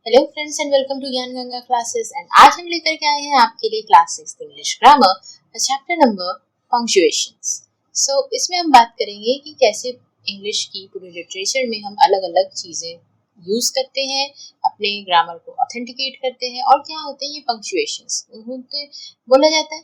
Hello friends and welcome to Gyan Ganga classes. And आज हम लेकर के आए हैं आपके लिए class 6 English grammar chapter number punctuations. So इसमें हम बात करेंगे कि कैसे इंग्लिश की पूरी लिटरेचर में हम अलग अलग चीज़ें यूज़ करते हैं, अपने ग्रामर को ऑथेंटिकेट करते हैं और क्या होते हैं ये पंक्चुएशंस। उन्हें बोला जाता है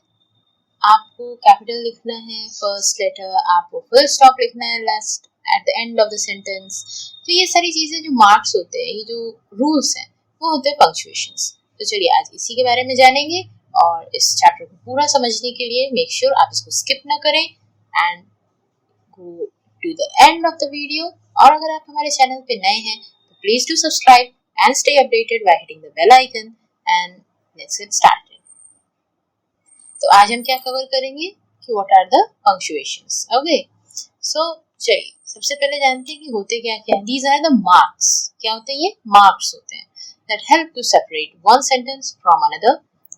आपको कैपिटल लिखना है फर्स्ट लेटर, आपको फुल स्टॉप लिखना है last at the end of the sentence. तो ये सारी चीज़ें जो मार्क्स होते हैं, ये जो रूल्स हैं, वो होते हैं पंक्चुएशंस। तो चलिए आज इसी के बारे में जानेंगे और इस चैप्टर को पूरा समझने के लिए मेक श्योर आप इसको स्किप ना करें and go to the end of the video. और अगर आप हमारे चैनल पे नए हैं तो please do subscribe and stay updated by hitting the bell icon and let's get started. तो आज हम क्या कवर करेंगे कि what are the punctuations. Okay, so चलिए सबसे पहले जानते हैं कि होते क्या क्या है। These are the marks. क्या होते हैं ये? मार्क्स होते हैं that help to separate one sentence from another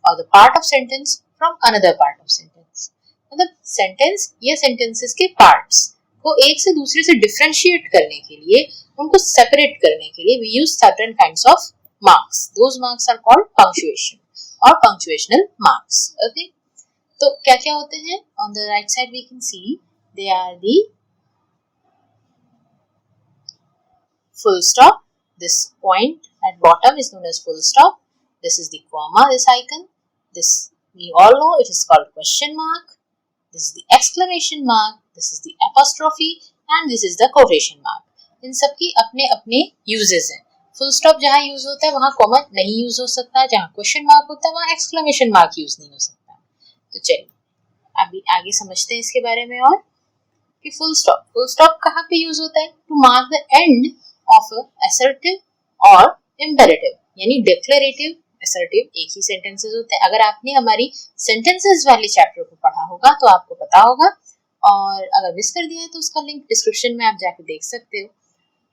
or the part of sentence from another part of sentence। मतलब सेंटेंस या सेंटेंसेस के पार्ट्स को एक से दूसरे से डिफरेंशिएट करने के लिए, उनको सेपरेट करने के लिए we use certain kinds of marks। Those marks are called punctuation और punctuational marks। Okay, तो क्या क्या होते हैं? On the right side we can see they are the full stop. This point at bottom is known as full stop. This is the comma, this icon. This we all know it is called question mark. This is the exclamation mark. This is the apostrophe and this is the quotation mark. इन सब की अपने अपने uses हैं। Full stop जहाँ use होता है वहाँ comma नहीं यूज हो सकता, जहाँ क्वेश्चन मार्क होता है वहाँ एक्सक्लेमेशन मार्क यूज नहीं हो सकता। तो चलिए अभी आगे समझते हैं इसके बारे में। और कि फुल स्टॉप कहाँ पे यूज होता है? To mark the end of assertive और imperative, यानी declarative, assertive एक ही सेंटेंसेस होते हैं। अगर आपने हमारी सेंटेंसेस वाले चैप्टर को पढ़ा होगा तो आपको पता होगा, और अगर मिस कर दिया है तो उसका लिंक डिस्क्रिप्शन में आप जाके देख सकते हो।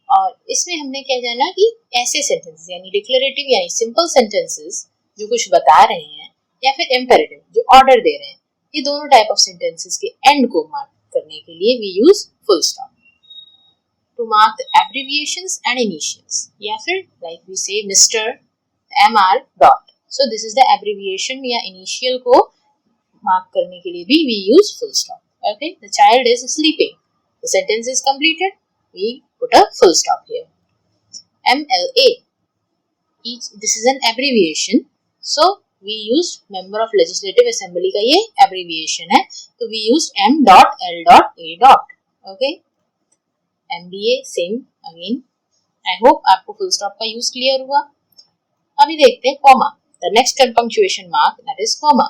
और इसमें हमने क्या जाना कि ऐसे सेंटेंसेस यानी डिक्लेरेटिव यानी सिंपल सेंटेंसेस जो कुछ बता रहे हैं, या फिर इम्पेरेटिव जो ऑर्डर दे रहे हैं, ये दोनों टाइप ऑफ सेंटेंसेस के एंड को मार्क करने के लिए we use full stop. To mark the abbreviations and initials, या फिर like we say Mr. Mr. dot. So this is the abbreviation या initial को mark करने के लिए भी we use full stop. Okay, the child is sleeping. The sentence is completed. We put a full stop here. MLA. This is an abbreviation. So we used Member of Legislative Assembly का ये abbreviation है. तो we used M dot L dot A dot. Okay. MBA same again. I hope आपको full stop का use clear हुआ। अभी देखते हैं comma, the next punctuation mark that is comma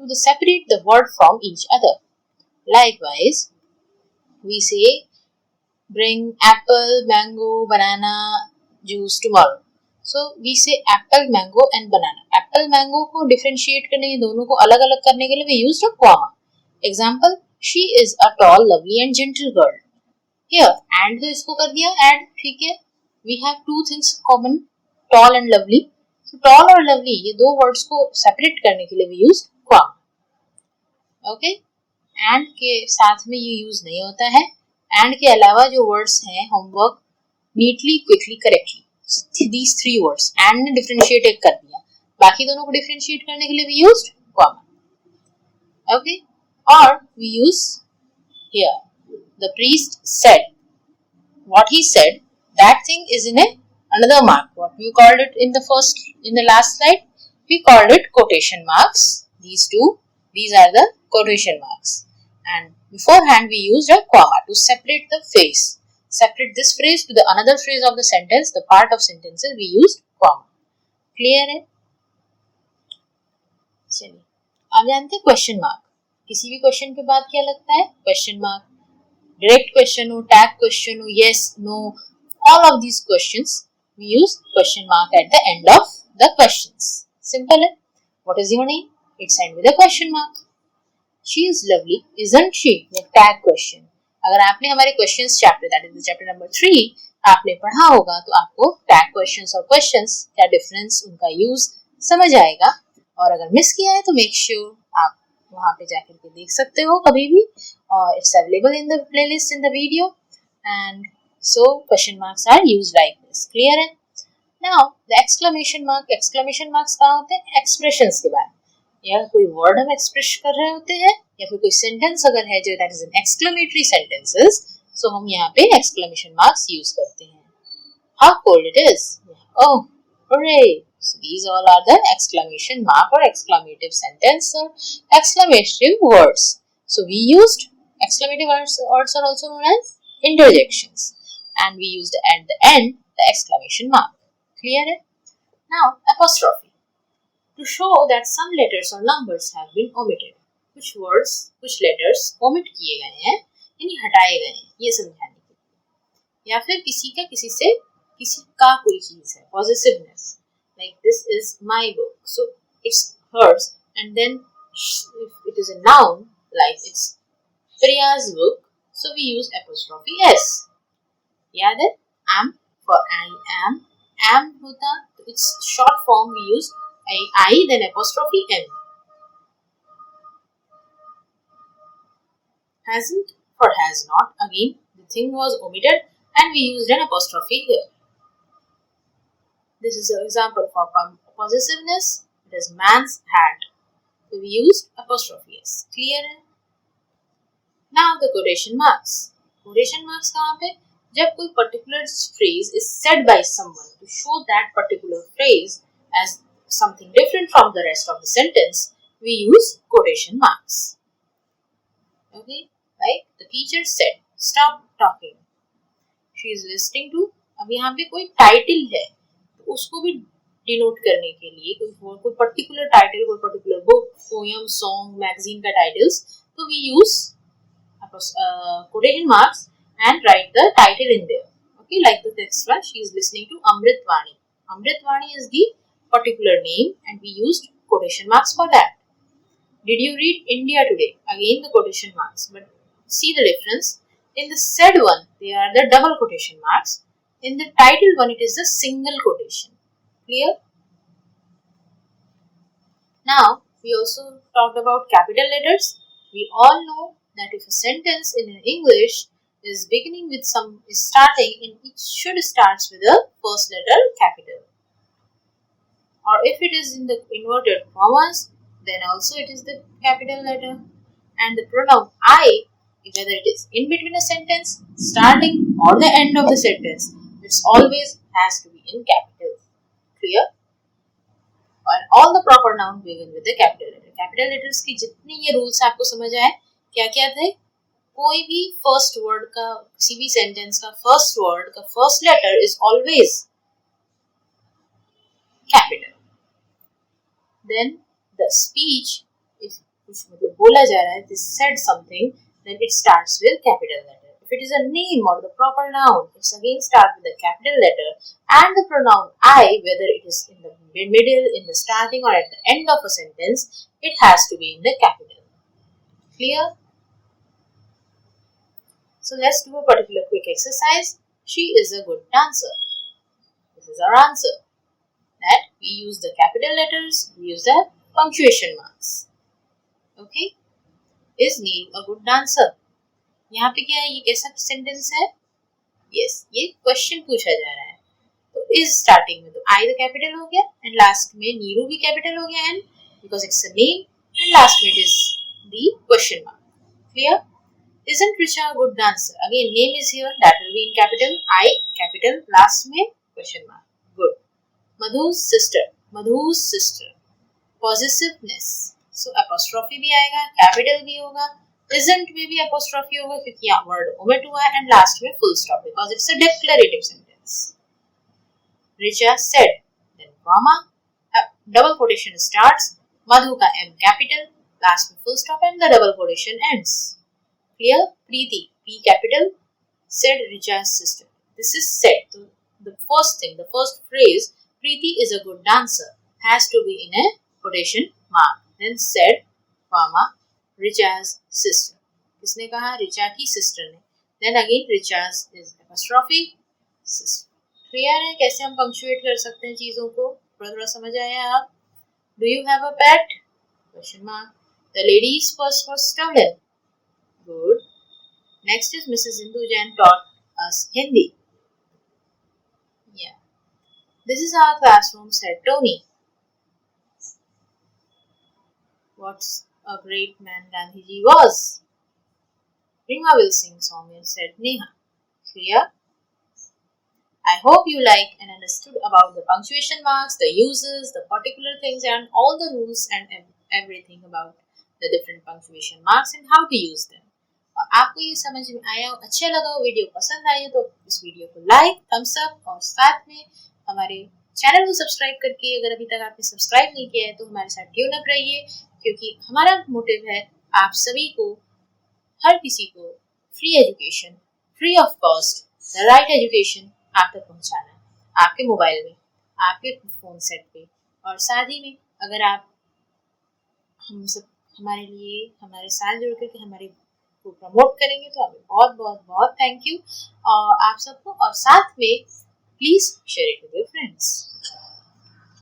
to separate the word from each other. Likewise we say bring apple, mango, banana, juice tomorrow. So we say apple, mango and banana. Apple mango को differentiate करने, दोनों को अलग अलग करने के लिए we used a comma. Example, she is a toll, lovely and gentle girl. Here and तो इसको कर दिया add, ठीक है। We have two things common, tall and lovely. So tall और lovely ये दो words को separate करने के लिए we use comma. Okay? And के साथ में ये use नहीं होता है। And के अलावा जो words हैं homework, neatly, quickly, correctly. These three words and ने differentiate कर दिया। बाकी दोनों को differentiate करने के लिए we used comma. Okay? और we use here. The priest said. What he said, that thing is in another mark. What we called it in the last slide? We called it quotation marks. These are the quotation marks. And beforehand we used a comma to separate the phrase. Separate this phrase to the another phrase of the sentence, the part of sentences we used comma. Clear है? चलिए अब जानते हैं question mark. किसी भी question के बाद क्या लगता है? Question mark. डायरेक्ट क्वेश्चन हो, टैग क्वेश्चन हो, yes, no, all of these questions we use question mark at the end of the questions. Simple है। What is your name? It's end with a question mark. She is lovely, isn't she? ये tag question. अगर आपने हमारे questions chapter, that is chapter number 3 आपने पढ़ा होगा तो आपको टैग क्वेश्चंस और क्वेश्चंस क्या डिफरेंस, उनका यूज समझ आएगा। और अगर मिस किया है तो मेक श्योर आप वहां पे जाकर के देख सकते हो कभी भी, और it's available in the playlist in the video. And so question marks are used like this. Clear है? Now the exclamation marks कहाँ होते हैं? Expressions के बाद, या कोई word हम express कर रहे होते हैं या फिर कोई sentence अगर है जो that is an exclamatory sentences, so हम यहाँ पे exclamation marks use करते हैं. How cold it is! Oh, hooray! So these all are the exclamation mark or exclamative sentence or exclamative words. So we used exclamative words are also known as interjections, and we used at the end the exclamation mark. Clear? Now apostrophe, to show that some letters or numbers have been omitted. कुछ words, कुछ letters omit किए गए हैं यानी हटाए गए हैं, ये समझाने के लिए. या फिर किसी का कोई चीज है, possessiveness, like this is my book, so it's hers, and then if it is a noun like it's Priya's book, so we use apostrophe s. याद है? am for I am होता तो its short form we use I then apostrophe n. Hasn't for has not, again the thing was omitted and we used an apostrophe here. This is an example for possessiveness. It is man's hat, so we used apostrophe s. Clear? Now the quotation marks. Quotation marks कहाँ पे? जब कोई particular phrase is said by someone to show that particular phrase as something different from the rest of the sentence, we use quotation marks. Okay, like the teacher said, "Stop talking." She is listening to. अब यहाँ पे कोई title है, तो उसको भी denote करने के लिए कोई particular title, कोई particular book, poem, song, magazine का titles, तो we use quotation marks and write the title in there. Okay, like the next one, she is listening to Amritvani. Amritvani is the particular name and we used quotation marks for that. Did you read India Today? Again the quotation marks, but see the difference. In the said one, they are the double quotation marks. In the title one, it is the single quotation. Clear? Now, we also talked about capital letters. We all know that if a sentence in English is beginning with is starting, and it should starts with the first letter capital. Or if it is in the inverted commas, then also it is the capital letter. And the pronoun I, whether it is in between a sentence, starting or the end of the sentence, it always has to be in capital. Clear? And all the proper noun begin with the capital letter. Capital letters की जितने ये rules आपको समझ आए, क्या क्या थे? कोई भी first word का, किसी भी sentence का first word का first letter is always capital. Then the speech, if कुछ मतलब बोला जा रहा है, this said something, then it starts with capital letter. If it is a name or the proper noun, it's again start with the capital letter, and the pronoun I, whether it is in the middle, in the starting or at the end of a sentence, it has to be in the capital. Clear? So let's do a particular quick exercise. She is a good dancer. This is our answer. That we use the capital letters, we use the punctuation marks. Okay? Is Neeru a good dancer? यहाँ पे क्या है, ये कैसा sentence है? Yes, ये question पूछा जा रहा है. तो इज स्टार्टिंग में तो आई द कैपिटल हो गया एंड लास्ट में नीरू भी कैपिटल हो गया, and because it's a name and last में it is the question mark. Clear? Isn't Richa a good dancer? Again, name is here, that will be in capital. I capital, last में question mark. Good. Madhu's sister. Possessiveness. So apostrophe भी आएगा, capital भी होगा. Isn't में भी apostrophe होगा क्योंकि यहाँ word omit हुआ है, and last में full stop because it's a declarative sentence. Richa said, then comma, double quotation starts. Madhu का M capital, last में full stop and the double quotation ends. Clear? Preeti, P capital, said Richa's sister. This is said. So the first thing, the first phrase, Preeti is a good dancer, has to be in a quotation mark. Then said, comma, Richa's sister. किसने कहा? Richa की sister ने. Then again Richa's is apostrophe sister. Clear है कैसे हम punctuate कर सकते हैं चीजों को? थोड़ा समझ आया आप? Do you have a pet? Question mark. The lady's purse was stolen. Good. Next is Mrs. Hindu Jain taught us Hindi. Yeah. This is our classroom, said Tony. What a great man Gandhiji was. Rima will sing song, said Neha. Clear? I hope you like and understood about the punctuation marks, the uses, the particular things and all the rules and everything about the different punctuation marks and how to use them. और आपको ये समझ में आया हो, अच्छा लगा हो, वीडियो पसंद आई हो तो इस वीडियो को लाइक, थम्स अप और साथ में हमारे चैनल को सब्सक्राइब करके अगर अभी तक आपने सब्सक्राइब नहीं किया है तो हमारे साथ ट्यून अप रहिए क्योंकि हमारा मोटिव है आप सभी को, हर किसी को free education, free of cost, the right education आप तक पहुंचाना है, आपके मोबाइल में, आपके फ़ोन सेट पे। और साथ ही में अगर आप हम सब हमारे लिए हमारे साथ जुड़ करके हमारे को प्रमोट करेंगे तो हमें बहुत बहुत बहुत थैंक यू और आप सबको। और साथ में please share it with your friends.